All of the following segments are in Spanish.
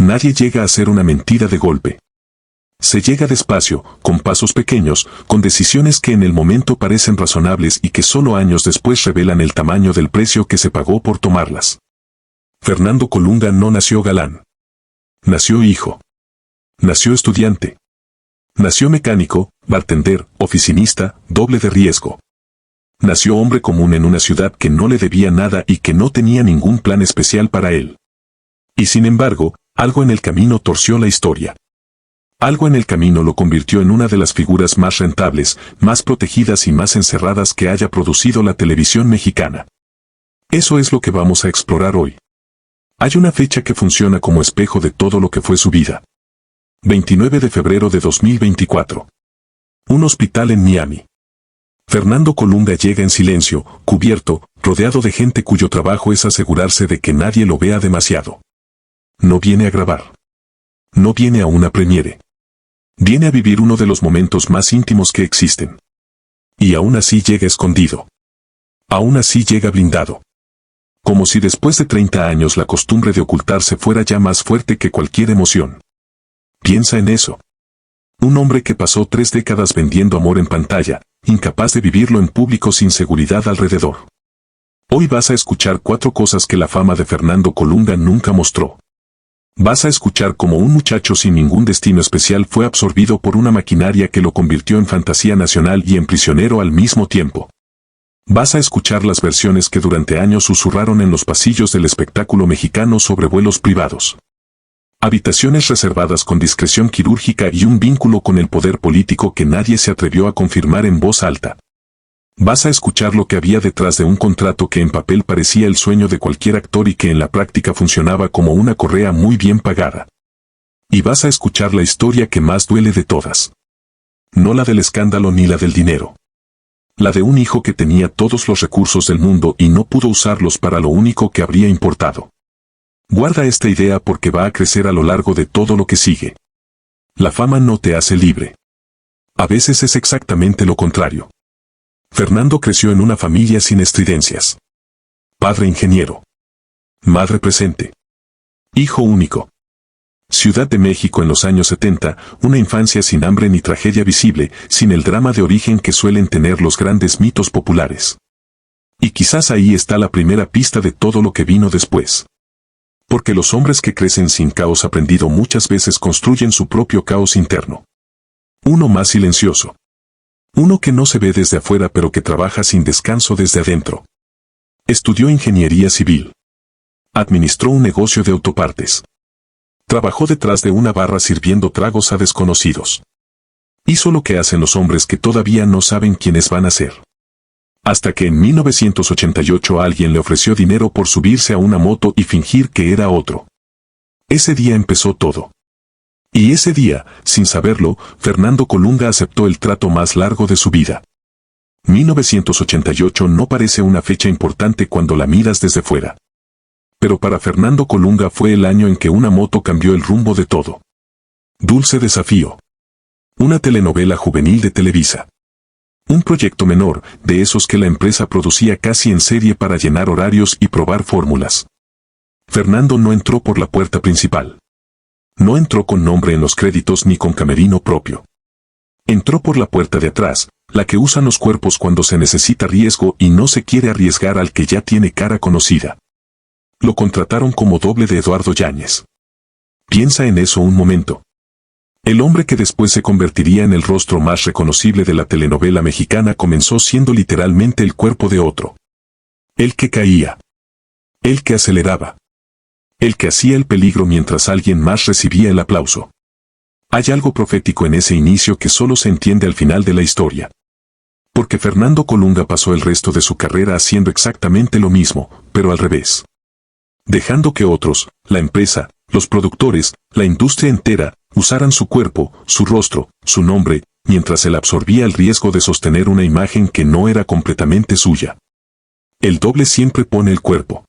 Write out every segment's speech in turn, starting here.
Nadie llega a ser una mentira de golpe. Se llega despacio, con pasos pequeños, con decisiones que en el momento parecen razonables y que solo años después revelan el tamaño del precio que se pagó por tomarlas. Fernando Colunga no nació galán. Nació hijo. Nació estudiante. Nació mecánico, bartender, oficinista, doble de riesgo. Nació hombre común en una ciudad que no le debía nada y que no tenía ningún plan especial para él. Y sin embargo, algo en el camino torció la historia. Algo en el camino lo convirtió en una de las figuras más rentables, más protegidas y más encerradas que haya producido la televisión mexicana. Eso es lo que vamos a explorar hoy. Hay una fecha que funciona como espejo de todo lo que fue su vida. 29 de febrero de 2024. Un hospital en Miami. Fernando Colunga llega en silencio, cubierto, rodeado de gente cuyo trabajo es asegurarse de que nadie lo vea demasiado. No viene a grabar. No viene a una premiere. Viene a vivir uno de los momentos más íntimos que existen. Y aún así llega escondido. Aún así llega blindado. Como si después de 30 años la costumbre de ocultarse fuera ya más fuerte que cualquier emoción. Piensa en eso. Un hombre que pasó 3 décadas vendiendo amor en pantalla, incapaz de vivirlo en público sin seguridad alrededor. Hoy vas a escuchar 4 cosas que la fama de Fernando Colunga nunca mostró. Vas a escuchar cómo un muchacho sin ningún destino especial fue absorbido por una maquinaria que lo convirtió en fantasía nacional y en prisionero al mismo tiempo. Vas a escuchar las versiones que durante años susurraron en los pasillos del espectáculo mexicano sobre vuelos privados. Habitaciones reservadas con discreción quirúrgica y un vínculo con el poder político que nadie se atrevió a confirmar en voz alta. Vas a escuchar lo que había detrás de un contrato que en papel parecía el sueño de cualquier actor y que en la práctica funcionaba como una correa muy bien pagada. Y vas a escuchar la historia que más duele de todas. No la del escándalo ni la del dinero. La de un hijo que tenía todos los recursos del mundo y no pudo usarlos para lo único que habría importado. Guarda esta idea porque va a crecer a lo largo de todo lo que sigue. La fama no te hace libre. A veces es exactamente lo contrario. Fernando creció en una familia sin estridencias. Padre ingeniero. Madre presente. Hijo único. Ciudad de México en los años 70, una infancia sin hambre ni tragedia visible, sin el drama de origen que suelen tener los grandes mitos populares. Y quizás ahí está la primera pista de todo lo que vino después. Porque los hombres que crecen sin caos aprendido muchas veces construyen su propio caos interno. Uno más silencioso. Uno que no se ve desde afuera pero que trabaja sin descanso desde adentro. Estudió ingeniería civil. Administró un negocio de autopartes. Trabajó detrás de una barra sirviendo tragos a desconocidos. Hizo lo que hacen los hombres que todavía no saben quiénes van a ser. Hasta que en 1988 alguien le ofreció dinero por subirse a una moto y fingir que era otro. Ese día empezó todo. Y ese día, sin saberlo, Fernando Colunga aceptó el trato más largo de su vida. 1988 no parece una fecha importante cuando la miras desde fuera. Pero para Fernando Colunga fue el año en que una moto cambió el rumbo de todo. Dulce Desafío. Una telenovela juvenil de Televisa. Un proyecto menor, de esos que la empresa producía casi en serie para llenar horarios y probar fórmulas. Fernando no entró por la puerta principal. No entró con nombre en los créditos ni con camerino propio. Entró por la puerta de atrás, la que usan los cuerpos cuando se necesita riesgo y no se quiere arriesgar al que ya tiene cara conocida. Lo contrataron como doble de Eduardo Yáñez. Piensa en eso un momento. El hombre que después se convertiría en el rostro más reconocible de la telenovela mexicana comenzó siendo literalmente el cuerpo de otro. El que caía. El que aceleraba. El que hacía el peligro mientras alguien más recibía el aplauso. Hay algo profético en ese inicio que solo se entiende al final de la historia. Porque Fernando Colunga pasó el resto de su carrera haciendo exactamente lo mismo, pero al revés. Dejando que otros, la empresa, los productores, la industria entera, usaran su cuerpo, su rostro, su nombre, mientras él absorbía el riesgo de sostener una imagen que no era completamente suya. El doble siempre pone el cuerpo.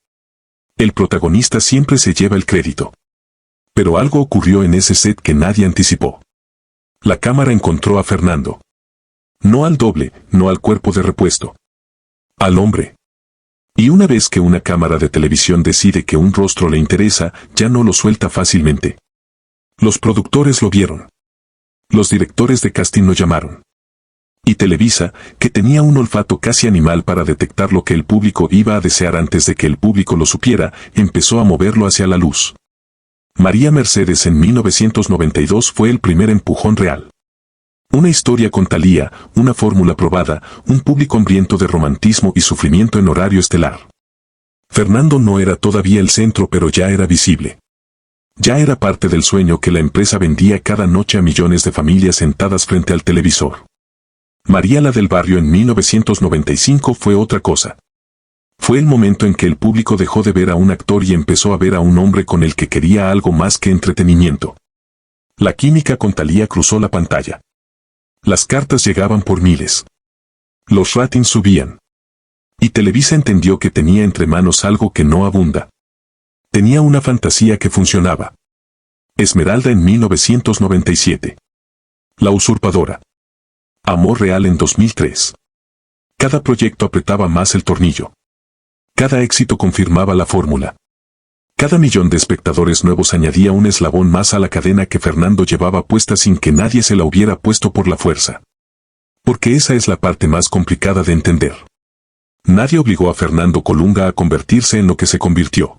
El protagonista siempre se lleva el crédito. Pero algo ocurrió en ese set que nadie anticipó. La cámara encontró a Fernando. No al doble, no al cuerpo de repuesto. Al hombre. Y una vez que una cámara de televisión decide que un rostro le interesa, ya no lo suelta fácilmente. Los productores lo vieron. Los directores de casting lo llamaron. Y Televisa, que tenía un olfato casi animal para detectar lo que el público iba a desear antes de que el público lo supiera, empezó a moverlo hacia la luz. María Mercedes en 1992 fue el primer empujón real. Una historia con Thalía, una fórmula probada, un público hambriento de romantismo y sufrimiento en horario estelar. Fernando no era todavía el centro, pero ya era visible. Ya era parte del sueño que la empresa vendía cada noche a millones de familias sentadas frente al televisor. María la del barrio en 1995 fue otra cosa. Fue el momento en que el público dejó de ver a un actor y empezó a ver a un hombre con el que quería algo más que entretenimiento. La química con Thalía cruzó la pantalla. Las cartas llegaban por miles. Los ratings subían. Y Televisa entendió que tenía entre manos algo que no abunda. Tenía una fantasía que funcionaba. Esmeralda en 1997. La usurpadora. Amor real en 2003. Cada proyecto apretaba más el tornillo. Cada éxito confirmaba la fórmula. Cada millón de espectadores nuevos añadía un eslabón más a la cadena que Fernando llevaba puesta sin que nadie se la hubiera puesto por la fuerza. Porque esa es la parte más complicada de entender. Nadie obligó a Fernando Colunga a convertirse en lo que se convirtió.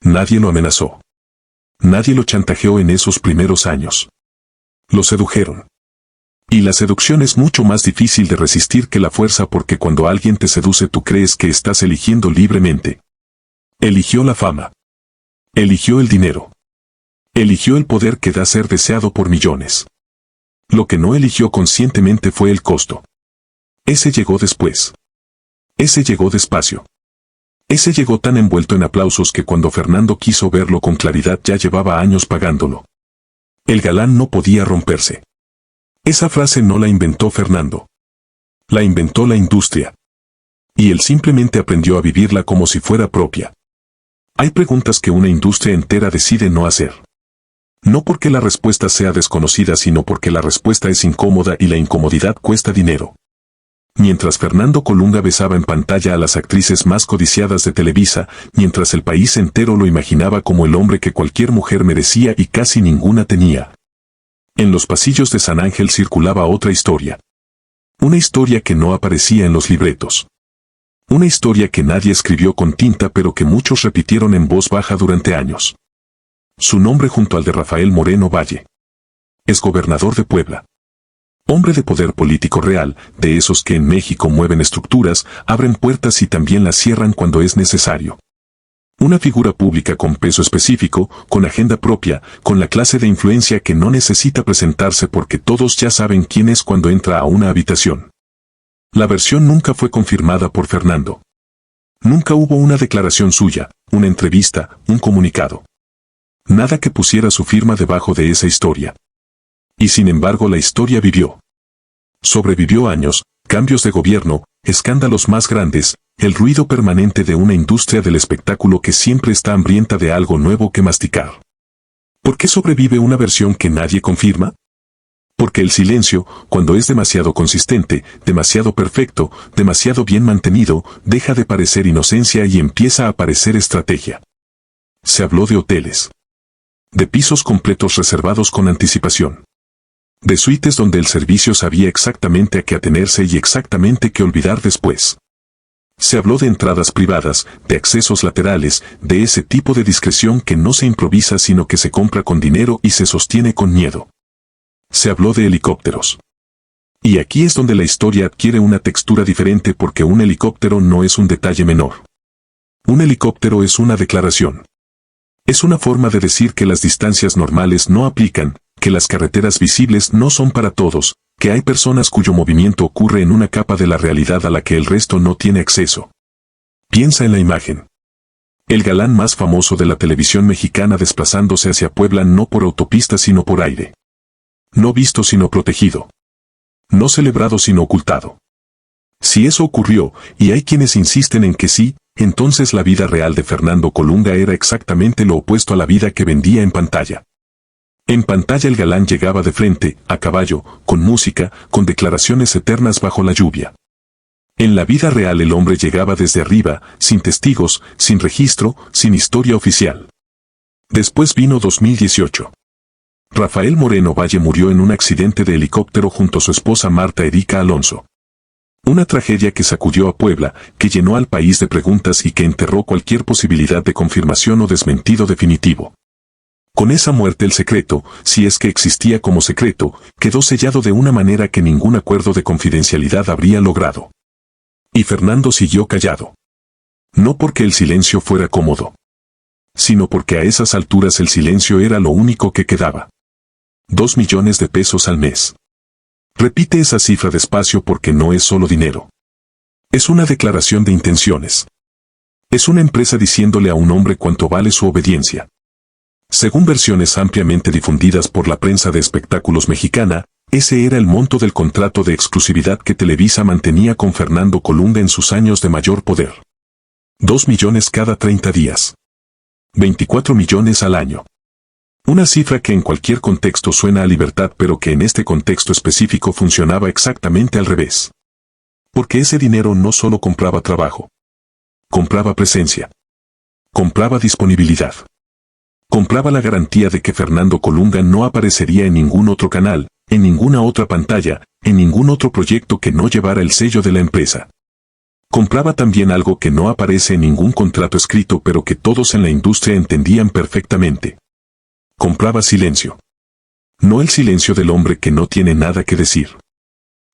Nadie lo amenazó. Nadie lo chantajeó en esos primeros años. Lo sedujeron. Y la seducción es mucho más difícil de resistir que la fuerza, porque cuando alguien te seduce tú crees que estás eligiendo libremente. Eligió la fama. Eligió el dinero. Eligió el poder que da ser deseado por millones. Lo que no eligió conscientemente fue el costo. Ese llegó después. Ese llegó despacio. Ese llegó tan envuelto en aplausos que cuando Fernando quiso verlo con claridad ya llevaba años pagándolo. El galán no podía romperse. Esa frase no la inventó Fernando. La inventó la industria. Y él simplemente aprendió a vivirla como si fuera propia. Hay preguntas que una industria entera decide no hacer. No porque la respuesta sea desconocida, sino porque la respuesta es incómoda y la incomodidad cuesta dinero. Mientras Fernando Colunga besaba en pantalla a las actrices más codiciadas de Televisa, mientras el país entero lo imaginaba como el hombre que cualquier mujer merecía y casi ninguna tenía. En los pasillos de San Ángel circulaba otra historia. Una historia que no aparecía en los libretos. Una historia que nadie escribió con tinta pero que muchos repitieron en voz baja durante años. Su nombre junto al de Rafael Moreno Valle. Exgobernador de Puebla. Hombre de poder político real, de esos que en México mueven estructuras, abren puertas y también las cierran cuando es necesario. Una figura pública con peso específico, con agenda propia, con la clase de influencia que no necesita presentarse porque todos ya saben quién es cuando entra a una habitación. La versión nunca fue confirmada por Fernando. Nunca hubo una declaración suya, una entrevista, un comunicado. Nada que pusiera su firma debajo de esa historia. Y sin embargo la historia vivió. Sobrevivió años, cambios de gobierno, escándalos más grandes, el ruido permanente de una industria del espectáculo que siempre está hambrienta de algo nuevo que masticar. ¿Por qué sobrevive una versión que nadie confirma? Porque el silencio, cuando es demasiado consistente, demasiado perfecto, demasiado bien mantenido, deja de parecer inocencia y empieza a parecer estrategia. Se habló de hoteles. De pisos completos reservados con anticipación. De suites donde el servicio sabía exactamente a qué atenerse y exactamente qué olvidar después. Se habló de entradas privadas, de accesos laterales, de ese tipo de discreción que no se improvisa sino que se compra con dinero y se sostiene con miedo. Se habló de helicópteros. Y aquí es donde la historia adquiere una textura diferente porque un helicóptero no es un detalle menor. Un helicóptero es una declaración. Es una forma de decir que las distancias normales no aplican, que las carreteras visibles no son para todos, que hay personas cuyo movimiento ocurre en una capa de la realidad a la que el resto no tiene acceso. Piensa en la imagen. El galán más famoso de la televisión mexicana desplazándose hacia Puebla no por autopista sino por aire. No visto sino protegido. No celebrado sino ocultado. Si eso ocurrió, y hay quienes insisten en que sí, entonces la vida real de Fernando Colunga era exactamente lo opuesto a la vida que vendía en pantalla. En pantalla el galán llegaba de frente, a caballo, con música, con declaraciones eternas bajo la lluvia. En la vida real el hombre llegaba desde arriba, sin testigos, sin registro, sin historia oficial. Después vino 2018. Rafael Moreno Valle murió en un accidente de helicóptero junto a su esposa Marta Erika Alonso. Una tragedia que sacudió a Puebla, que llenó al país de preguntas y que enterró cualquier posibilidad de confirmación o desmentido definitivo. Con esa muerte el secreto, si es que existía como secreto, quedó sellado de una manera que ningún acuerdo de confidencialidad habría logrado. Y Fernando siguió callado. No porque el silencio fuera cómodo, sino porque a esas alturas el silencio era lo único que quedaba. 2 millones de pesos al mes. Repite esa cifra despacio porque no es solo dinero. Es una declaración de intenciones. Es una empresa diciéndole a un hombre cuánto vale su obediencia. Según versiones ampliamente difundidas por la prensa de espectáculos mexicana, ese era el monto del contrato de exclusividad que Televisa mantenía con Fernando Colunga en sus años de mayor poder. 2 millones cada 30 días. 24 millones al año. Una cifra que en cualquier contexto suena a libertad, pero que en este contexto específico funcionaba exactamente al revés. Porque ese dinero no solo compraba trabajo. Compraba presencia. Compraba disponibilidad. Compraba la garantía de que Fernando Colunga no aparecería en ningún otro canal, en ninguna otra pantalla, en ningún otro proyecto que no llevara el sello de la empresa. Compraba también algo que no aparece en ningún contrato escrito pero que todos en la industria entendían perfectamente. Compraba silencio. No el silencio del hombre que no tiene nada que decir.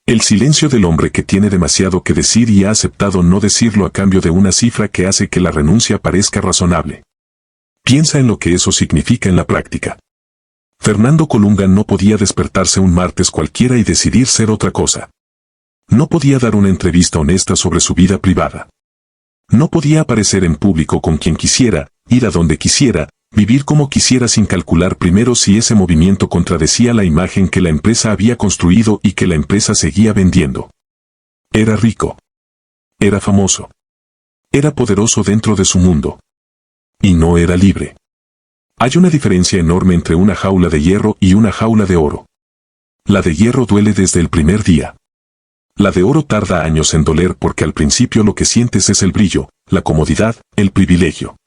El silencio del hombre que tiene demasiado que decir y ha aceptado no decirlo a cambio de una cifra que hace que la renuncia parezca razonable. Piensa en lo que eso significa en la práctica. Fernando Colunga no podía despertarse un martes cualquiera y decidir ser otra cosa. No podía dar una entrevista honesta sobre su vida privada. No podía aparecer en público con quien quisiera, ir a donde quisiera, vivir como quisiera sin calcular primero si ese movimiento contradecía la imagen que la empresa había construido y que la empresa seguía vendiendo. Era rico. Era famoso. Era poderoso dentro de su mundo. Y no era libre. Hay una diferencia enorme entre una jaula de hierro y una jaula de oro. La de hierro duele desde el primer día. La de oro tarda años en doler porque al principio lo que sientes es el brillo, la comodidad, el privilegio.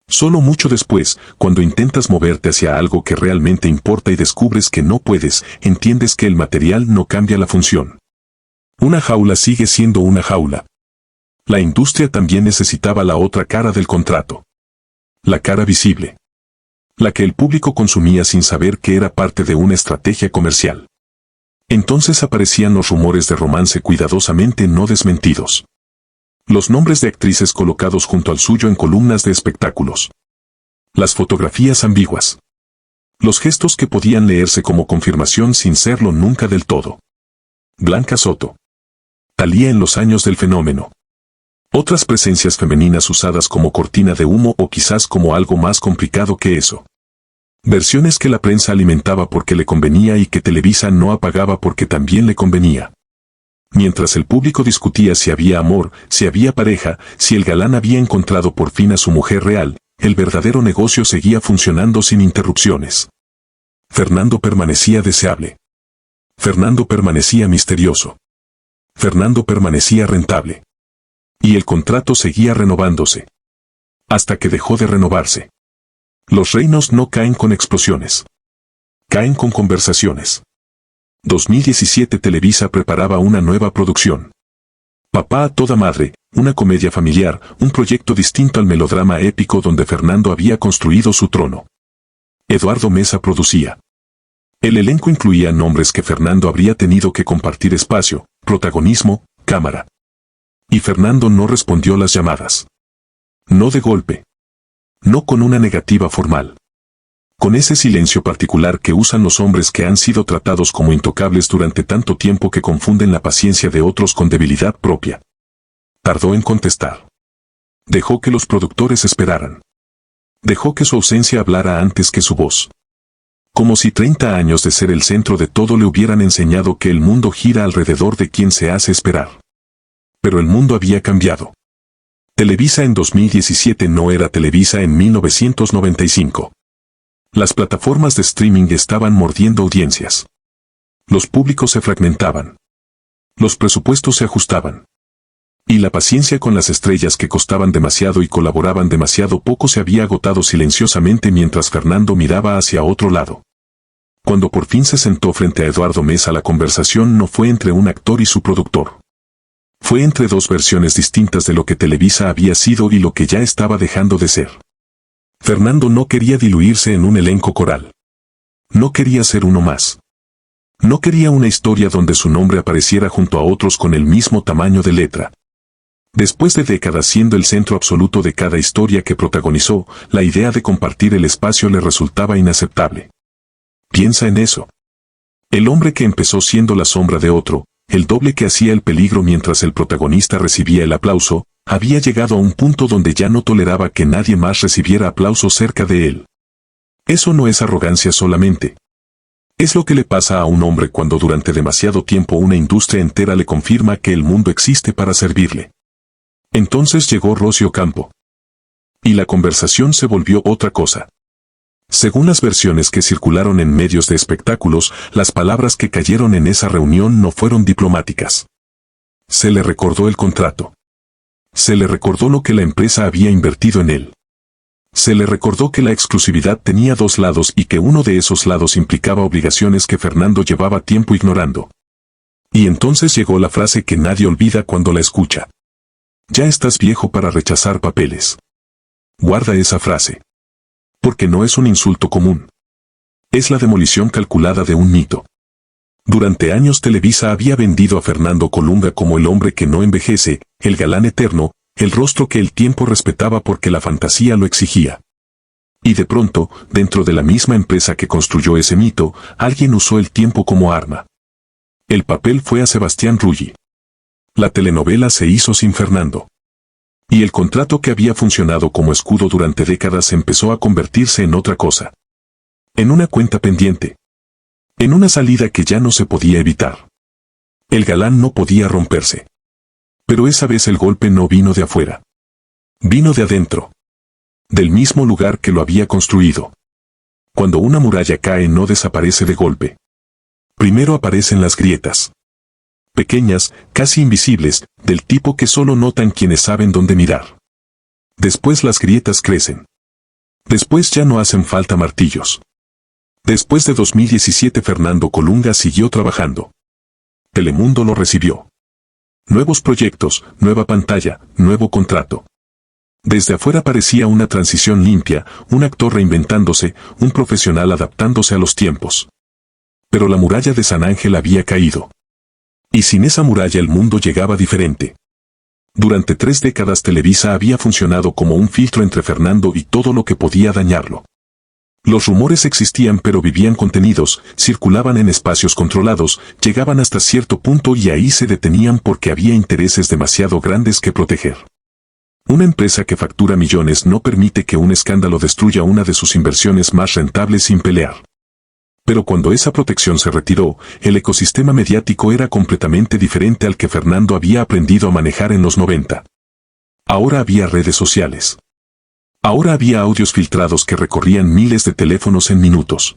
Solo mucho después, cuando intentas moverte hacia algo que realmente importa y descubres que no puedes, entiendes que el material no cambia la función. Una jaula sigue siendo una jaula. La industria también necesitaba la otra cara del contrato. La cara visible. La que el público consumía sin saber que era parte de una estrategia comercial. Entonces aparecían los rumores de romance cuidadosamente no desmentidos. Los nombres de actrices colocados junto al suyo en columnas de espectáculos. Las fotografías ambiguas. Los gestos que podían leerse como confirmación sin serlo nunca del todo. Blanca Soto. Thalía en los años del fenómeno. Otras presencias femeninas usadas como cortina de humo o quizás como algo más complicado que eso. Versiones que la prensa alimentaba porque le convenía y que Televisa no apagaba porque también le convenía. Mientras el público discutía si había amor, si había pareja, si el galán había encontrado por fin a su mujer real, el verdadero negocio seguía funcionando sin interrupciones. Fernando permanecía deseable. Fernando permanecía misterioso. Fernando permanecía rentable. Y el contrato seguía renovándose. Hasta que dejó de renovarse. Los reinos no caen con explosiones. Caen con conversaciones. 2017 Televisa preparaba una nueva producción. Papá a toda madre, una comedia familiar, un proyecto distinto al melodrama épico donde Fernando había construido su trono. Eduardo Mesa producía. El elenco incluía nombres que Fernando habría tenido que compartir espacio, protagonismo, cámara. Y Fernando no respondió las llamadas. No de golpe. No con una negativa formal. Con ese silencio particular que usan los hombres que han sido tratados como intocables durante tanto tiempo que confunden la paciencia de otros con debilidad propia. Tardó en contestar. Dejó que los productores esperaran. Dejó que su ausencia hablara antes que su voz. Como si 30 años de ser el centro de todo le hubieran enseñado que el mundo gira alrededor de quien se hace esperar. Pero el mundo había cambiado. Televisa en 2017 no era Televisa en 1995. Las plataformas de streaming estaban mordiendo audiencias. Los públicos se fragmentaban. Los presupuestos se ajustaban. Y la paciencia con las estrellas que costaban demasiado y colaboraban demasiado poco se había agotado silenciosamente mientras Fernando miraba hacia otro lado. Cuando por fin se sentó frente a Eduardo Mesa, la conversación no fue entre un actor y su productor. Fue entre dos versiones distintas de lo que Televisa había sido y lo que ya estaba dejando de ser. Fernando no quería diluirse en un elenco coral. No quería ser uno más. No quería una historia donde su nombre apareciera junto a otros con el mismo tamaño de letra. Después de décadas siendo el centro absoluto de cada historia que protagonizó, la idea de compartir el espacio le resultaba inaceptable. Piensa en eso. El hombre que empezó siendo la sombra de otro, el doble que hacía el peligro mientras el protagonista recibía el aplauso, había llegado a un punto donde ya no toleraba que nadie más recibiera aplauso cerca de él. Eso no es arrogancia solamente. Es lo que le pasa a un hombre cuando durante demasiado tiempo una industria entera le confirma que el mundo existe para servirle. Entonces llegó Rosy Ocampo. Y la conversación se volvió otra cosa. Según las versiones que circularon en medios de espectáculos, las palabras que cayeron en esa reunión no fueron diplomáticas. Se le recordó el contrato. Se le recordó lo que la empresa había invertido en él. Se le recordó que la exclusividad tenía dos lados y que uno de esos lados implicaba obligaciones que Fernando llevaba tiempo ignorando. Y entonces llegó la frase que nadie olvida cuando la escucha. Ya estás viejo para rechazar papeles. Guarda esa frase. Porque no es un insulto común. Es la demolición calculada de un mito. Durante años Televisa había vendido a Fernando Colunga como el hombre que no envejece, el galán eterno, el rostro que el tiempo respetaba porque la fantasía lo exigía. Y de pronto, dentro de la misma empresa que construyó ese mito, alguien usó el tiempo como arma. El papel fue a Sebastián Rulli. La telenovela se hizo sin Fernando. Y el contrato que había funcionado como escudo durante décadas empezó a convertirse en otra cosa. En una cuenta pendiente. En una salida que ya no se podía evitar. El galán no podía romperse. Pero esa vez el golpe no vino de afuera. Vino de adentro. Del mismo lugar que lo había construido. Cuando una muralla cae no desaparece de golpe. Primero aparecen las grietas. Pequeñas, casi invisibles, del tipo que solo notan quienes saben dónde mirar. Después las grietas crecen. Después ya no hacen falta martillos. Después de 2017 Fernando Colunga siguió trabajando. Telemundo lo recibió. Nuevos proyectos, nueva pantalla, nuevo contrato. Desde afuera parecía una transición limpia, un actor reinventándose, un profesional adaptándose a los tiempos. Pero la muralla de San Ángel había caído. Y sin esa muralla el mundo llegaba diferente. Durante 3 décadas Televisa había funcionado como un filtro entre Fernando y todo lo que podía dañarlo. Los rumores existían pero vivían contenidos, circulaban en espacios controlados, llegaban hasta cierto punto y ahí se detenían porque había intereses demasiado grandes que proteger. Una empresa que factura millones no permite que un escándalo destruya una de sus inversiones más rentables sin pelear. Pero cuando esa protección se retiró, el ecosistema mediático era completamente diferente al que Fernando había aprendido a manejar en los 90. Ahora había redes sociales. Ahora había audios filtrados que recorrían miles de teléfonos en minutos.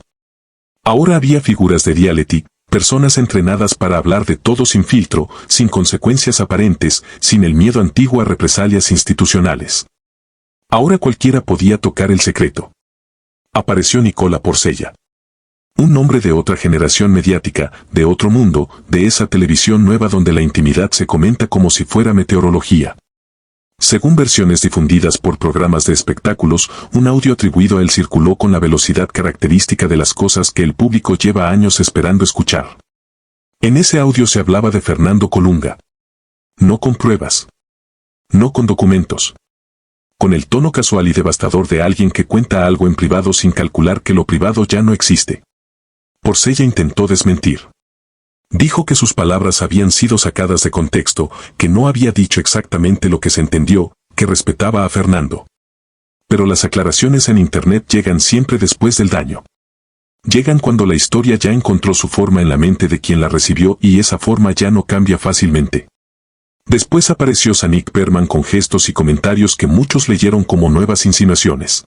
Ahora había figuras de reality, personas entrenadas para hablar de todo sin filtro, sin consecuencias aparentes, sin el miedo antiguo a represalias institucionales. Ahora cualquiera podía tocar el secreto. Apareció Nicola Porcella. Un hombre de otra generación mediática, de otro mundo, de esa televisión nueva donde la intimidad se comenta como si fuera meteorología. Según versiones difundidas por programas de espectáculos, un audio atribuido a él circuló con la velocidad característica de las cosas que el público lleva años esperando escuchar. En ese audio se hablaba de Fernando Colunga. No con pruebas. No con documentos. Con el tono casual y devastador de alguien que cuenta algo en privado sin calcular que lo privado ya no existe. Porcella intentó desmentir. Dijo que sus palabras habían sido sacadas de contexto, que no había dicho exactamente lo que se entendió, que respetaba a Fernando. Pero las aclaraciones en Internet llegan siempre después del daño. Llegan cuando la historia ya encontró su forma en la mente de quien la recibió y esa forma ya no cambia fácilmente. Después apareció Zanik Berman con gestos y comentarios que muchos leyeron como nuevas insinuaciones.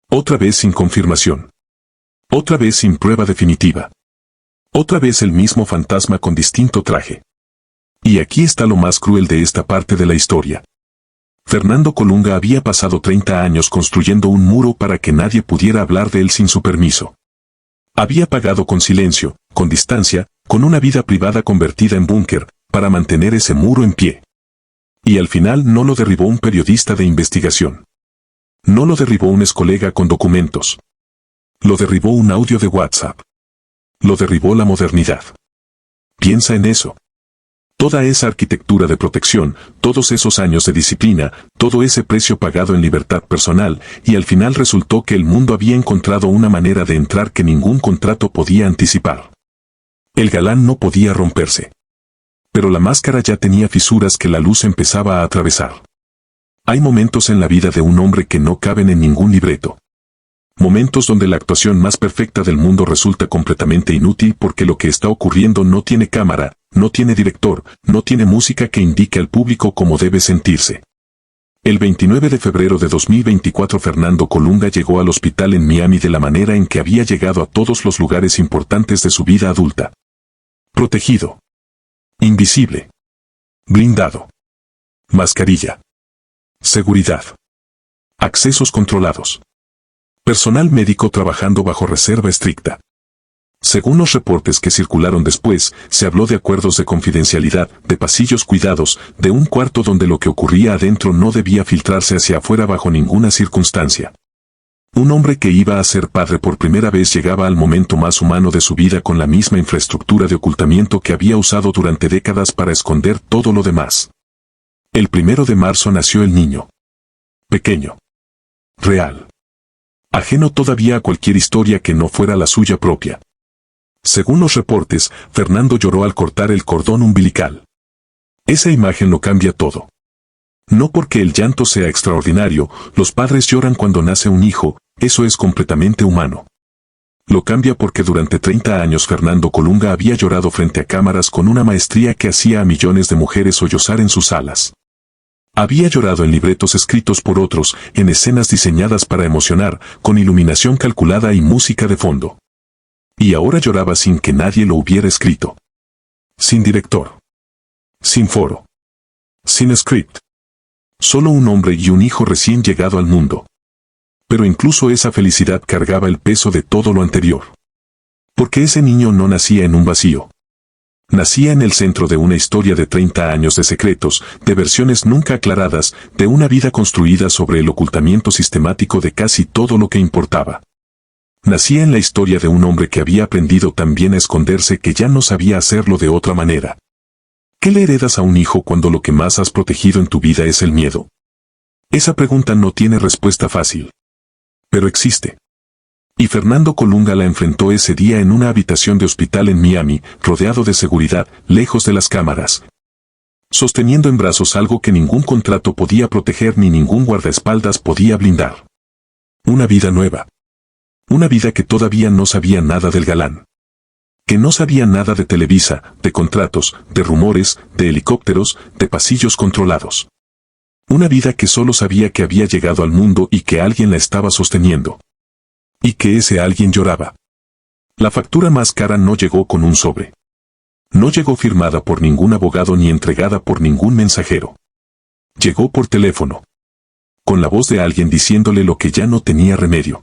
Otra vez sin confirmación. Otra vez sin prueba definitiva. Otra vez el mismo fantasma con distinto traje. Y aquí está lo más cruel de esta parte de la historia. Fernando Colunga había pasado 30 años construyendo un muro para que nadie pudiera hablar de él sin su permiso. Había pagado con silencio, con distancia, con una vida privada convertida en búnker, para mantener ese muro en pie. Y al final no lo derribó un periodista de investigación. No lo derribó un excolega con documentos. Lo derribó un audio de WhatsApp. Lo derribó la modernidad. Piensa en eso. Toda esa arquitectura de protección, todos esos años de disciplina, todo ese precio pagado en libertad personal, y al final resultó que el mundo había encontrado una manera de entrar que ningún contrato podía anticipar. El galán no podía romperse. Pero la máscara ya tenía fisuras que la luz empezaba a atravesar. Hay momentos en la vida de un hombre que no caben en ningún libreto. Momentos donde la actuación más perfecta del mundo resulta completamente inútil porque lo que está ocurriendo no tiene cámara, no tiene director, no tiene música que indique al público cómo debe sentirse. El 29 de febrero de 2024 Fernando Colunga llegó al hospital en Miami de la manera en que había llegado a todos los lugares importantes de su vida adulta. Protegido. Invisible. Blindado. Mascarilla. Seguridad. Accesos controlados. Personal médico trabajando bajo reserva estricta. Según los reportes que circularon después, se habló de acuerdos de confidencialidad, de pasillos cuidados, de un cuarto donde lo que ocurría adentro no debía filtrarse hacia afuera bajo ninguna circunstancia. Un hombre que iba a ser padre por primera vez llegaba al momento más humano de su vida con la misma infraestructura de ocultamiento que había usado durante décadas para esconder todo lo demás. El 1 de marzo nació el niño. Pequeño. Real. Ajeno todavía a cualquier historia que no fuera la suya propia. Según los reportes, Fernando lloró al cortar el cordón umbilical. Esa imagen lo cambia todo. No porque el llanto sea extraordinario, los padres lloran cuando nace un hijo, eso es completamente humano. Lo cambia porque durante 30 años Fernando Colunga había llorado frente a cámaras con una maestría que hacía a millones de mujeres sollozar en sus salas. Había llorado en libretos escritos por otros, en escenas diseñadas para emocionar, con iluminación calculada y música de fondo. Y ahora lloraba sin que nadie lo hubiera escrito. Sin director. Sin foro. Sin script. Solo un hombre y un hijo recién llegado al mundo. Pero incluso esa felicidad cargaba el peso de todo lo anterior. Porque ese niño no nacía en un vacío. Nacía en el centro de una historia de 30 años de secretos, de versiones nunca aclaradas, de una vida construida sobre el ocultamiento sistemático de casi todo lo que importaba. Nacía en la historia de un hombre que había aprendido tan bien a esconderse que ya no sabía hacerlo de otra manera. ¿Qué le heredas a un hijo cuando lo que más has protegido en tu vida es el miedo? Esa pregunta no tiene respuesta fácil. Pero existe. Y Fernando Colunga la enfrentó ese día en una habitación de hospital en Miami, rodeado de seguridad, lejos de las cámaras. Sosteniendo en brazos algo que ningún contrato podía proteger ni ningún guardaespaldas podía blindar. Una vida nueva. Una vida que todavía no sabía nada del galán. Que no sabía nada de Televisa, de contratos, de rumores, de helicópteros, de pasillos controlados. Una vida que solo sabía que había llegado al mundo y que alguien la estaba sosteniendo. Y que ese alguien lloraba. La factura más cara no llegó con un sobre. No llegó firmada por ningún abogado ni entregada por ningún mensajero. Llegó por teléfono. Con la voz de alguien diciéndole lo que ya no tenía remedio.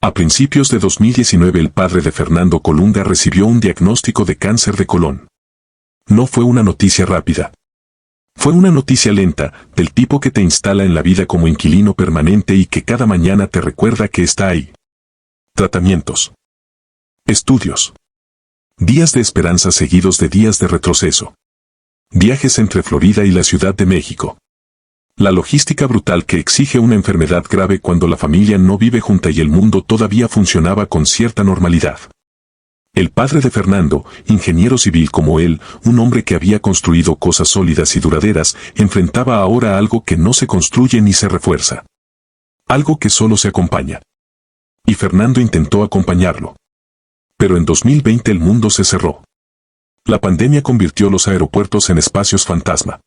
A principios de 2019 el padre de Fernando Colunga recibió un diagnóstico de cáncer de colon. No fue una noticia rápida. Fue una noticia lenta, del tipo que te instala en la vida como inquilino permanente y que cada mañana te recuerda que está ahí. Tratamientos. Estudios. Días de esperanza seguidos de días de retroceso. Viajes entre Florida y la Ciudad de México. La logística brutal que exige una enfermedad grave cuando la familia no vive junta y el mundo todavía funcionaba con cierta normalidad. El padre de Fernando, ingeniero civil como él, un hombre que había construido cosas sólidas y duraderas, enfrentaba ahora algo que no se construye ni se refuerza. Algo que solo se acompaña. Y Fernando intentó acompañarlo. Pero en 2020 el mundo se cerró. La pandemia convirtió los aeropuertos en espacios fantasma.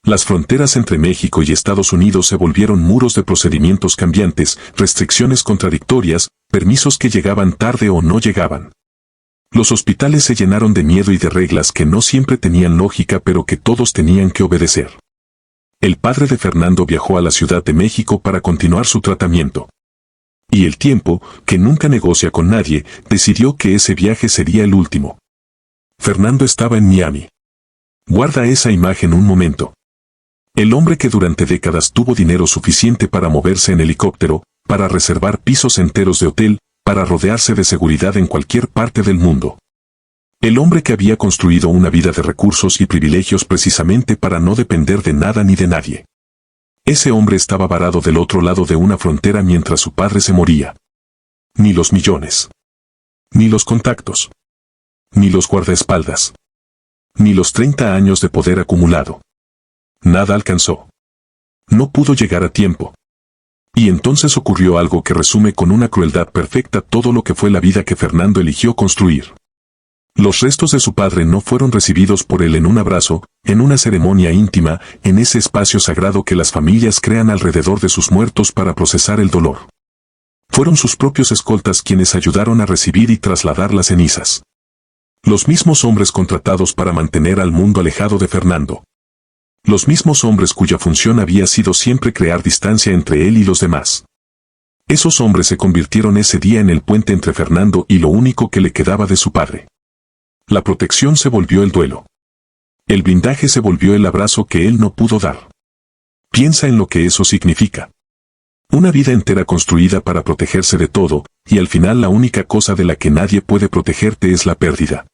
Las fronteras entre México y Estados Unidos se volvieron muros de procedimientos cambiantes, restricciones contradictorias, permisos que llegaban tarde o no llegaban. Los hospitales se llenaron de miedo y de reglas que no siempre tenían lógica pero que todos tenían que obedecer. El padre de Fernando viajó a la Ciudad de México para continuar su tratamiento. Y el tiempo, que nunca negocia con nadie, decidió que ese viaje sería el último. Fernando estaba en Miami. Guarda esa imagen un momento. El hombre que durante décadas tuvo dinero suficiente para moverse en helicóptero, para reservar pisos enteros de hotel, para rodearse de seguridad en cualquier parte del mundo. El hombre que había construido una vida de recursos y privilegios precisamente para no depender de nada ni de nadie. Ese hombre estaba varado del otro lado de una frontera mientras su padre se moría. Ni los millones. Ni los contactos. Ni los guardaespaldas. Ni los 30 años de poder acumulado. Nada alcanzó. No pudo llegar a tiempo. Y entonces ocurrió algo que resume con una crueldad perfecta todo lo que fue la vida que Fernando eligió construir. Los restos de su padre no fueron recibidos por él en un abrazo, en una ceremonia íntima, en ese espacio sagrado que las familias crean alrededor de sus muertos para procesar el dolor. Fueron sus propios escoltas quienes ayudaron a recibir y trasladar las cenizas. Los mismos hombres contratados para mantener al mundo alejado de Fernando. Los mismos hombres cuya función había sido siempre crear distancia entre él y los demás. Esos hombres se convirtieron ese día en el puente entre Fernando y lo único que le quedaba de su padre. La protección se volvió el duelo. El blindaje se volvió el abrazo que él no pudo dar. Piensa en lo que eso significa. Una vida entera construida para protegerse de todo, y al final la única cosa de la que nadie puede protegerte es la pérdida.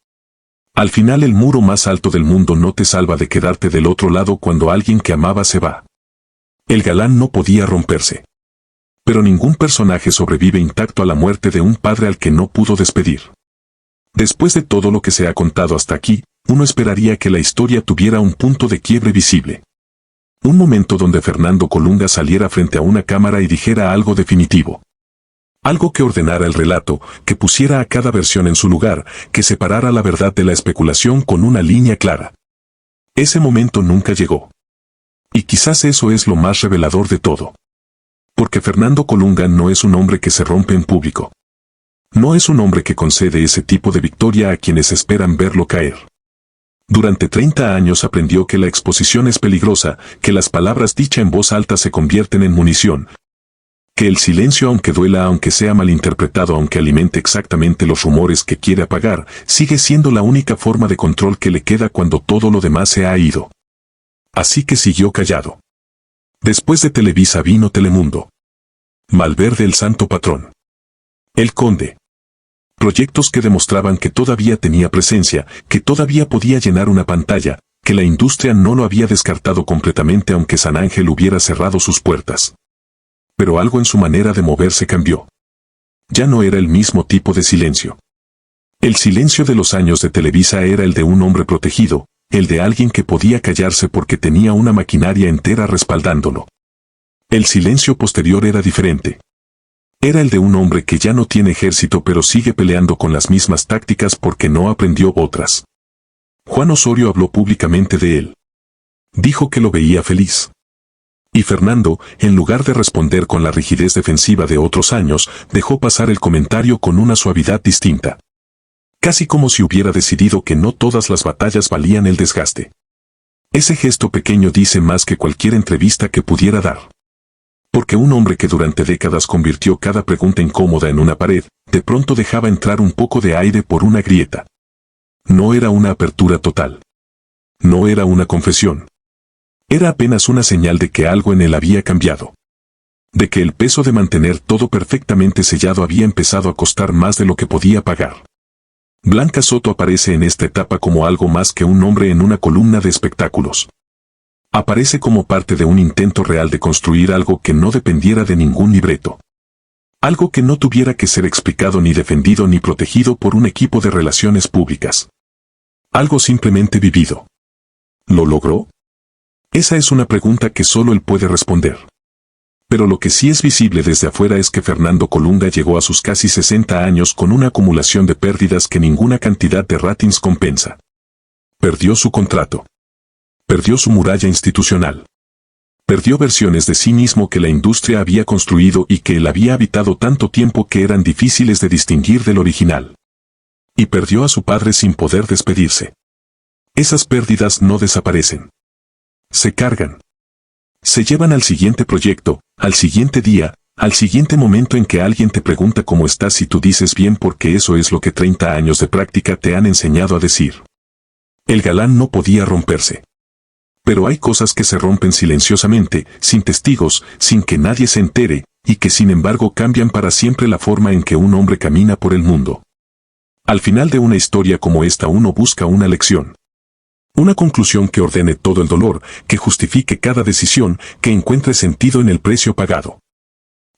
Al final el muro más alto del mundo no te salva de quedarte del otro lado cuando alguien que amaba se va. El galán no podía romperse. Pero ningún personaje sobrevive intacto a la muerte de un padre al que no pudo despedir. Después de todo lo que se ha contado hasta aquí, uno esperaría que la historia tuviera un punto de quiebre visible. Un momento donde Fernando Colunga saliera frente a una cámara y dijera algo definitivo. Algo que ordenara el relato, que pusiera a cada versión en su lugar, que separara la verdad de la especulación con una línea clara. Ese momento nunca llegó. Y quizás eso es lo más revelador de todo. Porque Fernando Colunga no es un hombre que se rompe en público. No es un hombre que concede ese tipo de victoria a quienes esperan verlo caer. Durante 30 años aprendió que la exposición es peligrosa, que las palabras dichas en voz alta se convierten en munición, que el silencio aunque duela, aunque sea malinterpretado, aunque alimente exactamente los rumores que quiere apagar, sigue siendo la única forma de control que le queda cuando todo lo demás se ha ido. Así que siguió callado. Después de Televisa vino Telemundo. Malverde el santo patrón. El Conde. Proyectos que demostraban que todavía tenía presencia, que todavía podía llenar una pantalla, que la industria no lo había descartado completamente aunque San Ángel hubiera cerrado sus puertas. Pero algo en su manera de moverse cambió. Ya no era el mismo tipo de silencio. El silencio de los años de Televisa era el de un hombre protegido, el de alguien que podía callarse porque tenía una maquinaria entera respaldándolo. El silencio posterior era diferente. Era el de un hombre que ya no tiene ejército pero sigue peleando con las mismas tácticas porque no aprendió otras. Juan Osorio habló públicamente de él. Dijo que lo veía feliz. Y Fernando, en lugar de responder con la rigidez defensiva de otros años, dejó pasar el comentario con una suavidad distinta. Casi como si hubiera decidido que no todas las batallas valían el desgaste. Ese gesto pequeño dice más que cualquier entrevista que pudiera dar. Porque un hombre que durante décadas convirtió cada pregunta incómoda en una pared, de pronto dejaba entrar un poco de aire por una grieta. No era una apertura total. No era una confesión. Era apenas una señal de que algo en él había cambiado. De que el peso de mantener todo perfectamente sellado había empezado a costar más de lo que podía pagar. Blanca Soto aparece en esta etapa como algo más que un nombre en una columna de espectáculos. Aparece como parte de un intento real de construir algo que no dependiera de ningún libreto. Algo que no tuviera que ser explicado ni defendido ni protegido por un equipo de relaciones públicas. Algo simplemente vivido. ¿Lo logró? Esa es una pregunta que solo él puede responder. Pero lo que sí es visible desde afuera es que Fernando Colunga llegó a sus casi 60 años con una acumulación de pérdidas que ninguna cantidad de ratings compensa. Perdió su contrato. Perdió su muralla institucional. Perdió versiones de sí mismo que la industria había construido y que él había habitado tanto tiempo que eran difíciles de distinguir del original. Y perdió a su padre sin poder despedirse. Esas pérdidas no desaparecen. Se cargan. Se llevan al siguiente proyecto, al siguiente día, Al siguiente momento en que alguien te pregunta cómo estás y tú dices bien porque eso es lo que 30 años de práctica te han enseñado a decir. El galán no podía romperse. Pero hay cosas que se rompen silenciosamente, sin testigos, sin que nadie se entere, y que sin embargo cambian para siempre la forma en que un hombre camina por el mundo. Al final de una historia como esta uno busca una lección. Una conclusión que ordene todo el dolor, que justifique cada decisión, que encuentre sentido en el precio pagado.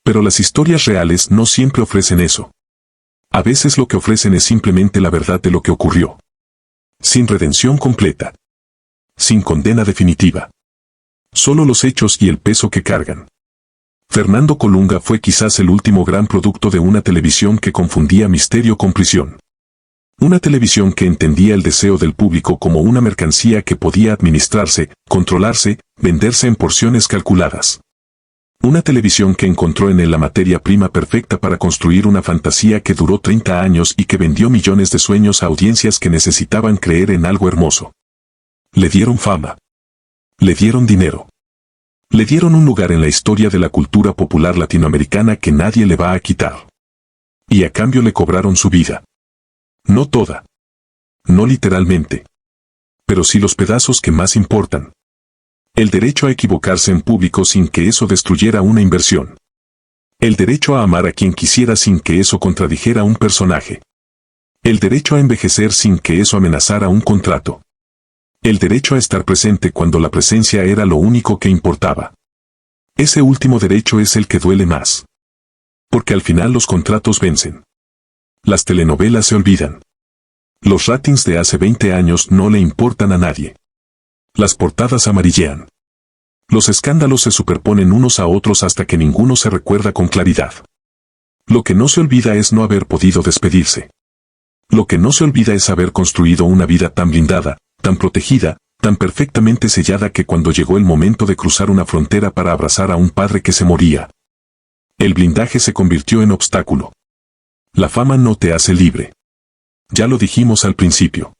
Pero las historias reales no siempre ofrecen eso. A veces lo que ofrecen es simplemente la verdad de lo que ocurrió. Sin redención completa. Sin condena definitiva. Solo los hechos y el peso que cargan. Fernando Colunga fue quizás el último gran producto de una televisión que confundía misterio con prisión. Una televisión que entendía el deseo del público como una mercancía que podía administrarse, controlarse, venderse en porciones calculadas. Una televisión que encontró en él la materia prima perfecta para construir una fantasía que duró 30 años y que vendió millones de sueños a audiencias que necesitaban creer en algo hermoso. Le dieron fama. Le dieron dinero. Le dieron un lugar en la historia de la cultura popular latinoamericana que nadie le va a quitar. Y a cambio le cobraron su vida. No toda. No literalmente. Pero sí los pedazos que más importan. El derecho a equivocarse en público sin que eso destruyera una inversión. El derecho a amar a quien quisiera sin que eso contradijera un personaje. El derecho a envejecer sin que eso amenazara un contrato. El derecho a estar presente cuando la presencia era lo único que importaba. Ese último derecho es el que duele más. Porque al final los contratos vencen. Las telenovelas se olvidan. Los ratings de hace 20 años no le importan a nadie. Las portadas amarillean. Los escándalos se superponen unos a otros hasta que ninguno se recuerda con claridad. Lo que no se olvida es no haber podido despedirse. Lo que no se olvida es haber construido una vida tan blindada, tan protegida, tan perfectamente sellada que cuando llegó el momento de cruzar una frontera para abrazar a un padre que se moría, el blindaje se convirtió en obstáculo. La fama no te hace libre. Ya lo dijimos al principio.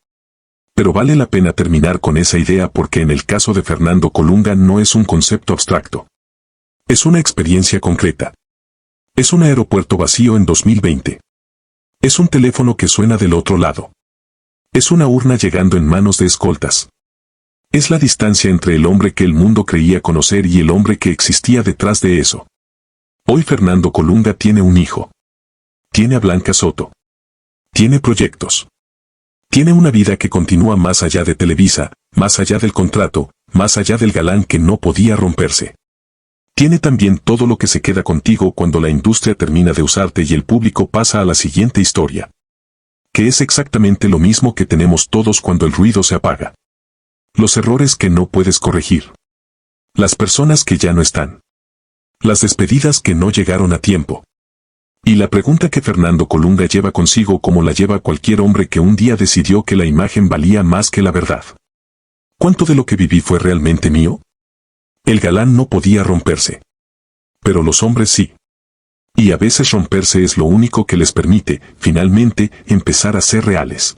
Pero vale la pena terminar con esa idea porque en el caso de Fernando Colunga no es un concepto abstracto. Es una experiencia concreta. Es un aeropuerto vacío en 2020. Es un teléfono que suena del otro lado. Es una urna llegando en manos de escoltas. Es la distancia entre el hombre que el mundo creía conocer y el hombre que existía detrás de eso. Hoy Fernando Colunga tiene un hijo. Tiene a Blanca Soto. Tiene proyectos. Tiene una vida que continúa más allá de Televisa, más allá del contrato, más allá del galán que no podía romperse. Tiene también todo lo que se queda contigo cuando la industria termina de usarte y el público pasa a la siguiente historia. Que es exactamente lo mismo que tenemos todos cuando el ruido se apaga. Los errores que no puedes corregir. Las personas que ya no están. Las despedidas que no llegaron a tiempo. Y la pregunta que Fernando Colunga lleva consigo como la lleva cualquier hombre que un día decidió que la imagen valía más que la verdad. ¿Cuánto de lo que viví fue realmente mío? El galán no podía romperse. Pero los hombres sí. Y a veces romperse es lo único que les permite, finalmente, empezar a ser reales.